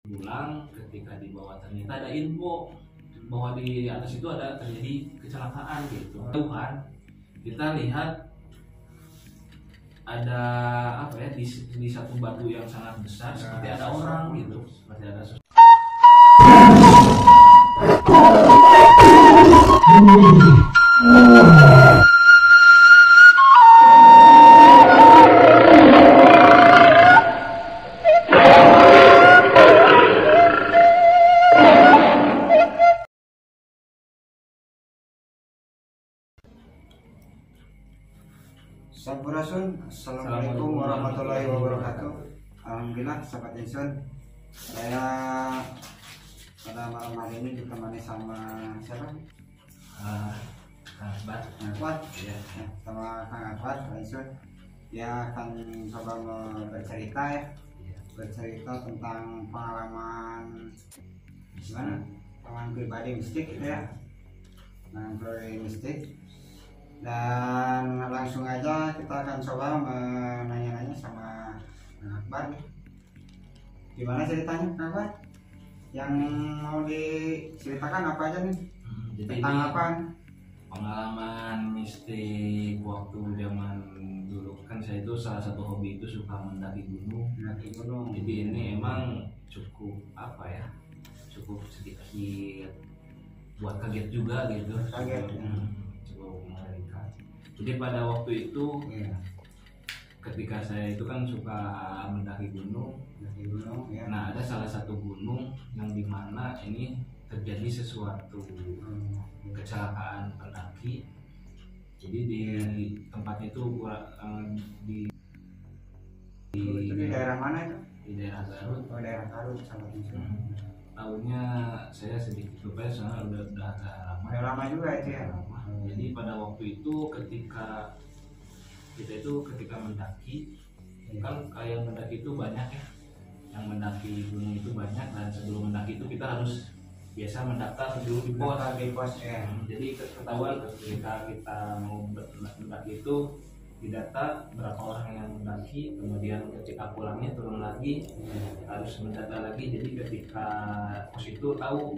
pulang, ketika di bawah ternyata ada info bahwa di atas itu ada terjadi kecelakaan gitu. Tuhan, kita lihat ada apa ya, di satu batu yang sangat besar seperti ada orang gitu, seperti ada Sampurasun. Assalamualaikum warahmatullahi wabarakatuh. Alhamdulillah, sahabat Insun, saya pada malam hari ini ditemani sama siapa? Kang Akbar. Ya, sama Kang Akbar, Insun. Dia akan coba bercerita ya, bercerita tentang pengalaman gimana? Pengalaman pribadi mistik gitu ya, pengalaman pribadi mistik. Dan langsung aja kita akan coba menanya-nanya sama Akbar nih. Gimana ceritanya Akbar? Yang mau diceritakan apa aja nih? Tentang apa? Pengalaman mistik waktu zaman dulu kan, saya itu salah satu hobi itu suka mendaki gunung. Mendaki gunung. Jadi ini emang cukup apa ya? Cukup sedikit buat kaget juga gitu. Kaget. Cukup mengerikan. Jadi pada waktu itu ketika saya itu kan suka mendaki gunung. Ya. Nah, ada salah satu gunung yang dimana ini terjadi sesuatu kecelakaan pendaki. Jadi di tempatnya itu di daerah mana itu? Di daerah Garut. Oh, daerah Garut sama Insun. Tahunnya saya sedikit lupa ya, soalnya udah agak lama. Udah lama juga itu ya. Jadi pada waktu itu ketika kita mendaki, kan kayak mendaki itu banyak ya, yang mendaki gunung itu banyak, dan sebelum mendaki itu kita harus biasa mendaftar dulu di pos ya. Jadi ketahuan ketika kita mau mendaki itu didata berapa orang yang mendaki, kemudian ketika pulangnya turun lagi harus mendata lagi. Jadi ketika pos itu tahu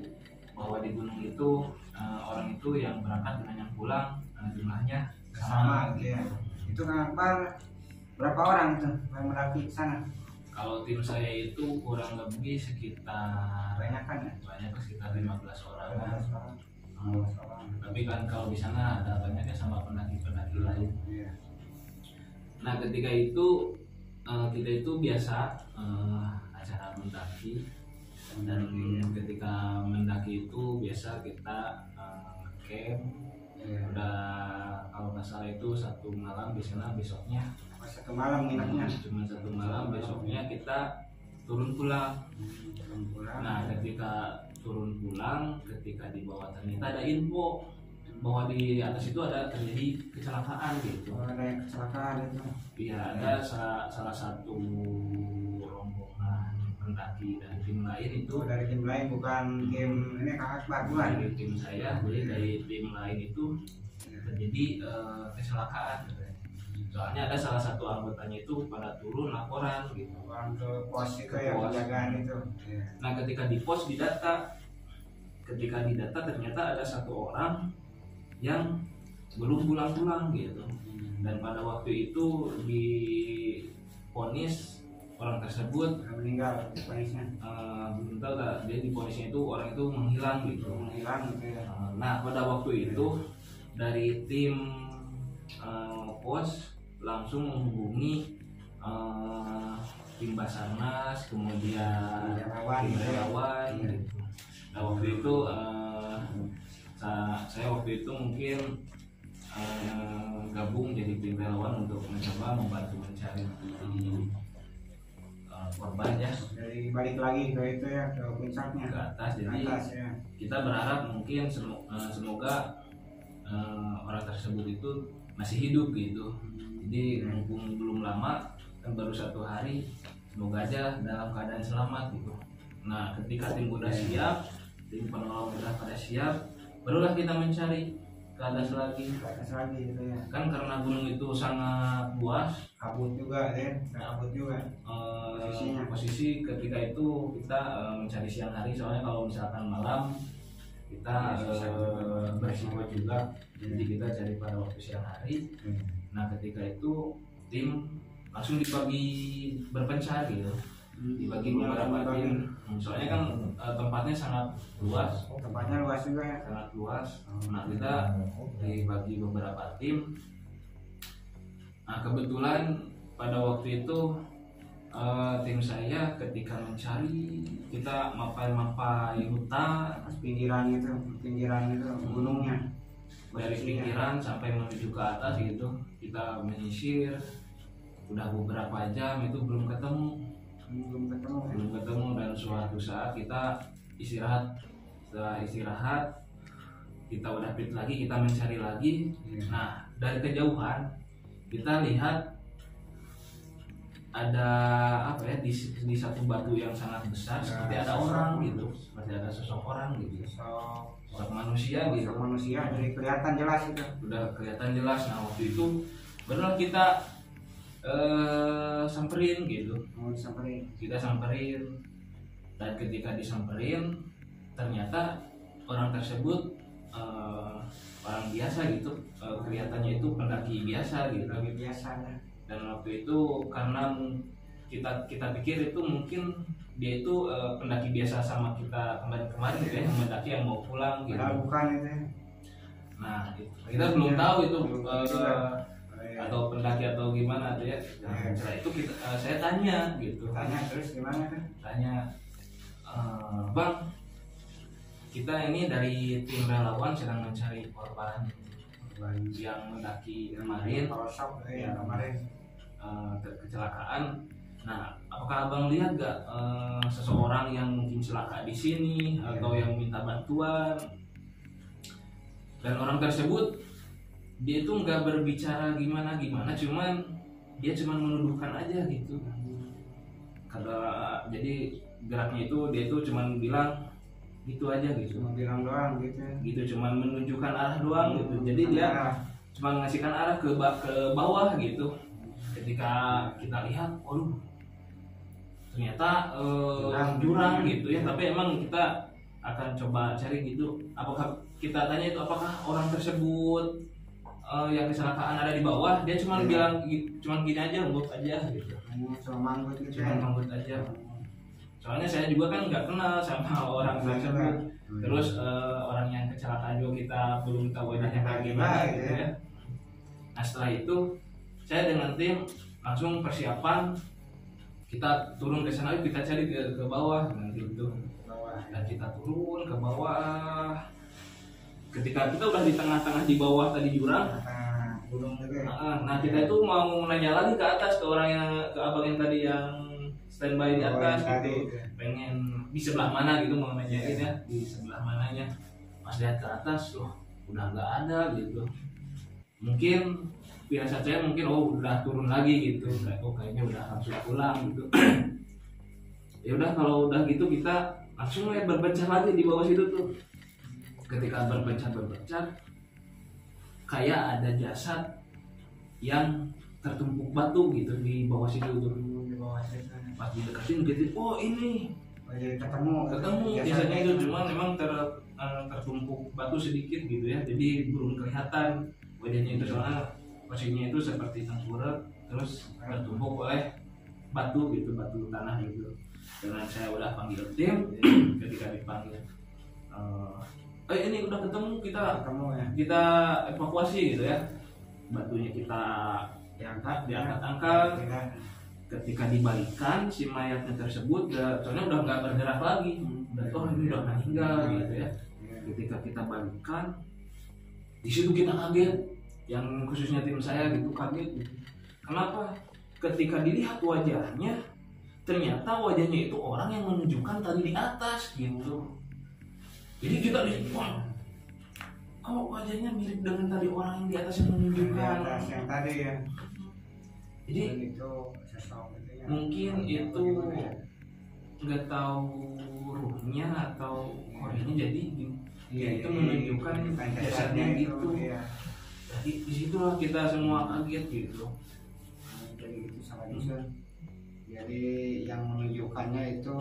bahwa di gunung itu orang itu yang berangkat dengan yang pulang jumlahnya sama gitu ya. Itu Kang Akbar berapa orang itu yang mendaki ke sana? Kalau tim saya itu kurang lebih sekitar Banyak kan ya? Banyak, sekitar 15 orang. 15 orang. Tapi kan kalau di sana ada banyaknya sama pendaki-pendaki lain. Iya. Nah, ketika itu kita itu biasa acara mendaki, dan ketika mendaki itu biasa kita camp. Udah kalau nggak salah itu satu malam di sana, besoknya Satu malam nginapnya. Cuma satu malam, besoknya kita turun pulang. Nah, ketika turun pulang, ketika di bawah ternyata ada info bahwa di atas itu ada terjadi kecelakaan gitu. Oh, ada kecelakaan itu. Iya, ada salah satu rombongan pendaki dari tim lain itu. Dari tim lain, bukan tim ini Kang Akbar bukan? Dari tim saya, jadi dari tim lain itu terjadi kecelakaan. Soalnya ada salah satu anggotanya itu pada turun laporan gitu. Orang ke pos itu ya, penjagaan itu. Nah, ketika di pos didata ternyata ada satu orang yang belum pulang gitu. Dan pada waktu itu divonis orang tersebut meninggal, divonisnya. Belum tahu lah, dia divonisnya itu orang itu menghilang gitu. Menghilang gitu ya. Nah, pada waktu itu dari tim pos langsung menghubungi tim Basarnas, kemudian tim relawan gitu. Nah, waktu itu saya waktu itu mungkin gabung jadi tim relawan untuk mencoba membantu mencari korban ya. Dari balik lagi ke itu ya, ke puncaknya, ke atas. Jadi ya. Kita berharap mungkin semoga orang tersebut itu masih hidup gitu. Jadi mumpung belum lama, kan baru 1 hari, semoga aja dalam keadaan selamat gitu. Nah, ketika tim udah siap, tim penolong udah pada siap, barulah kita mencari ke atas lagi. ke atas lagi gitu ya. Kan karena gunung itu sangat luas, Kabut juga ya, kabut juga. Posisinya. posisi ketika itu kita mencari siang hari, soalnya kalau misalkan malam kita berisiko juga, jadi kita cari pada waktu siang hari. Nah ketika itu tim langsung dibagi berpencar gitu, dibagi beberapa tim. Soalnya kan tempatnya sangat luas, Tempatnya luas juga ya. sangat luas. Nah kita dibagi beberapa tim. Nah kebetulan pada waktu itu tim saya ketika mencari, kita mapai hutan Pinggiran itu gunungnya. dari pinggiran sampai menuju ke atas gitu. Kita menyisir, udah beberapa jam itu belum ketemu, dan suatu saat kita istirahat. Setelah istirahat kita udah fit lagi, kita mencari lagi. Nah dari kejauhan kita lihat ada apa ya, di satu batu yang sangat besar, seperti ada orang gitu, seperti ada sosok orang gitu, sosok manusia gitu. Jadi kelihatan jelas itu. Udah kelihatan jelas. Nah waktu itu benar kita samperin gitu. Kita samperin, dan ketika disamperin ternyata orang tersebut orang biasa gitu, kelihatannya itu pendaki biasa gitu. Dan waktu itu karena kita pikir itu mungkin dia itu pendaki biasa sama kita kemarin gitu ya, yang mendaki yang mau pulang gitu. Bukan itu. Nah kita belum tahu itu atau pendaki atau gimana tuh ya. Nah, setelah itu saya tanya gitu. Terus gimana kan? Tanya, Bang, kita ini dari tim relawan sedang mencari korban yang mendaki kemarin, kecelakaan. Nah, apakah abang lihat gak seseorang yang mungkin celaka di sini atau yang minta bantuan? Dan orang tersebut dia itu nggak berbicara gimana, cuman dia cuman menuduhkan aja gitu. Jadi geraknya itu dia itu cuman bilang gitu aja gitu. Cuma bilang doang gitu. Gitu cuman menunjukkan arah doang gitu. Jadi dia cuma ngasihkan arah ke bawah gitu. Ketika kita lihat, waduh, ternyata jurang gitu ya. Tapi emang kita akan coba cari gitu. Apakah kita tanya itu apakah orang tersebut yang kecelakaan ada di bawah? Dia cuma bilang cuman gini aja, manggut aja gitu. Cuma manggut aja. Soalnya saya juga kan nggak kenal sama orang tersebut. Terus orang yang kecelakaan juga kita belum tahu wajahnya kayak gimana gitu ya. Nah setelah itu saya dengan tim langsung persiapan, kita turun ke sana, kita cari ke bawah nanti itu. Dan kita turun ke bawah. Ketika kita udah di tengah-tengah di bawah tadi jurang, nah kita itu mau nanya lagi ke atas ke orang yang, ke abang yang tadi yang standby di atas gitu, pengen di sebelah mana gitu, mau nanyain ya di sebelah mananya. Pas lihat ke atas, loh udah nggak ada gitu. Mungkin firasat saya mungkin udah turun lagi gitu, kayaknya udah langsung pulang gitu. Ya udah kalau udah gitu kita langsung berpencar lagi di bawah situ tuh. Ketika berpencar kayak ada jasad yang tertumpuk batu gitu di bawah situ tuh. Pas didekatin gitu, oh ini ketemu jasadnya itu, cuman memang tertumpuk batu sedikit gitu ya, jadi belum kelihatan wajahnya itu, soalnya posisinya itu seperti tengkurap terus tertumpuk oleh batu gitu, batu tanah gitu. Dengan saya udah panggil tim, ketika dipanggil ini udah ketemu, kita evakuasi gitu ya, batunya kita diangkat. Ketika dibalikan si mayatnya tersebut, soalnya udah nggak bergerak lagi, ini udah meninggal gitu ya. Ketika kita balikan, di situ kita kaget, yang khususnya tim saya gitu kaget gitu. Kenapa? Ketika dilihat wajahnya, ternyata wajahnya itu orang yang menunjukkan tadi di atas gitu. Jadi kita wah, kok wajahnya mirip dengan tadi orang yang di atas yang menunjukkan. Yang tadi ya. Jadi itu sesuatu mungkin itu nggak tahu ruhnya atau korenya, jadi itu menunjukkan jasadnya gitu. Iya. Jadi disitulah kita semua kaget gitu. Jadi gitu sama Jason. Jadi yang menunjukkannya itu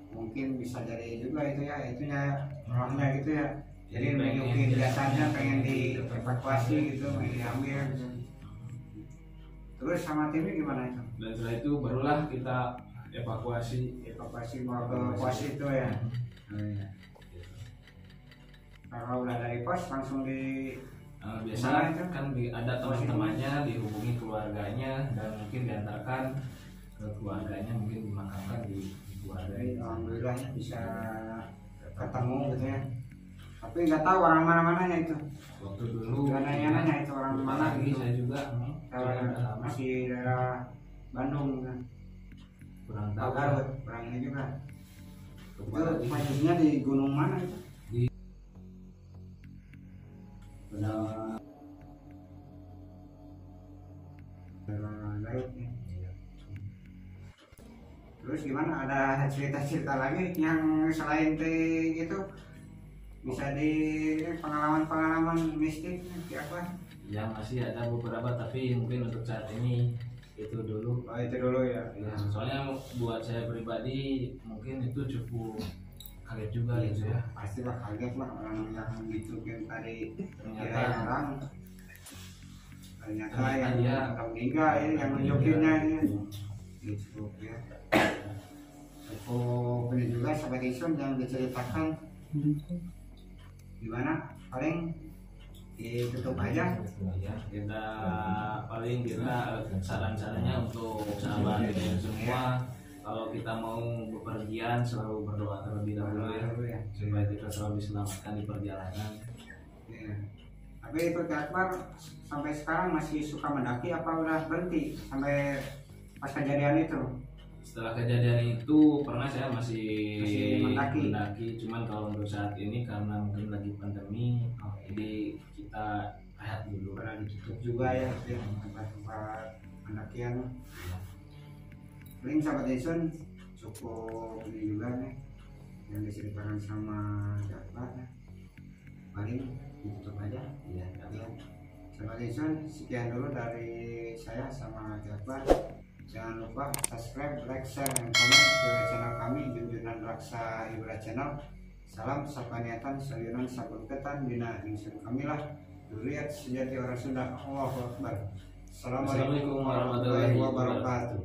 mungkin bisa jadi juga itu ya, itunya rohnya gitu ya. Jadi menunjukin jasanya pengen dievakuasi gitu, pengen diambil. Terus sama timnya gimana itu? Dan setelah itu barulah kita evakuasi. Bawa ke pos itu ya. Oh, iya. Kalau udah dari pos langsung di Biasa kan ada teman-temannya, dihubungi keluarganya, dan mungkin diantarkan ke keluarganya, mungkin dimakamkan di keluarganya. Alhamdulillahnya bisa ketemu gitu ya. Tapi nggak tahu orang mana-mananya itu. Waktu dulu Nggak nanya-nanya itu orang mana lagi gitu. saya juga Masih daerah Bandung kan. kurang tahu. Garut, orang ini juga. Itu Kepala posisinya di gunung mana itu? Di- Daerah Garut ya. Terus gimana? Ada cerita-cerita lagi yang selain itu bisa di pengalaman-pengalaman mistik apa? Ya masih ada beberapa, tapi mungkin untuk saat ini itu dulu. Oh itu dulu ya. Ya, soalnya buat saya pribadi mungkin itu cukup kaget juga gitu ya. Pasti lah kaget lah orang yang gitu kan tadi Ternyata kirain orang. Ternyata yang dia meninggal ya, yang nunjukinnya ya. Gitu ya. Oh ini juga sahabat Ison yang diceritakan gimana? Paling ditutup aja. Ya, kita paling kita saran-sarannya untuk sahabat ini semua, kalau kita mau bepergian selalu berdoa terlebih dahulu ya, supaya kita selalu diselamatkan di perjalanan. Ya. Tapi itu Akbar sampai sekarang masih suka mendaki apa udah berhenti sampai pas kejadian itu? Setelah kejadian itu pernah saya masih mendaki. Cuman kalau untuk saat ini karena mungkin lagi pandemi, jadi kita rehat dulu. Pernah ditutup juga ya tempat-tempat pendakian. Paling sahabat Jason cukup ini juga nih yang diceritakan sama Jakbar ya. Paling ditutup aja ya. Sahabat Jason sekian dulu dari saya sama Jakbar. Jangan lupa subscribe, like, share, dan komen ke channel kami Junjunan Raksa Ibra Channel. Salam sapaniatan sayunan sabun ketan bina ingsun kamilah duriat sejati orang Sunda. Allahu Akbar. Assalamualaikum warahmatullahi wabarakatuh.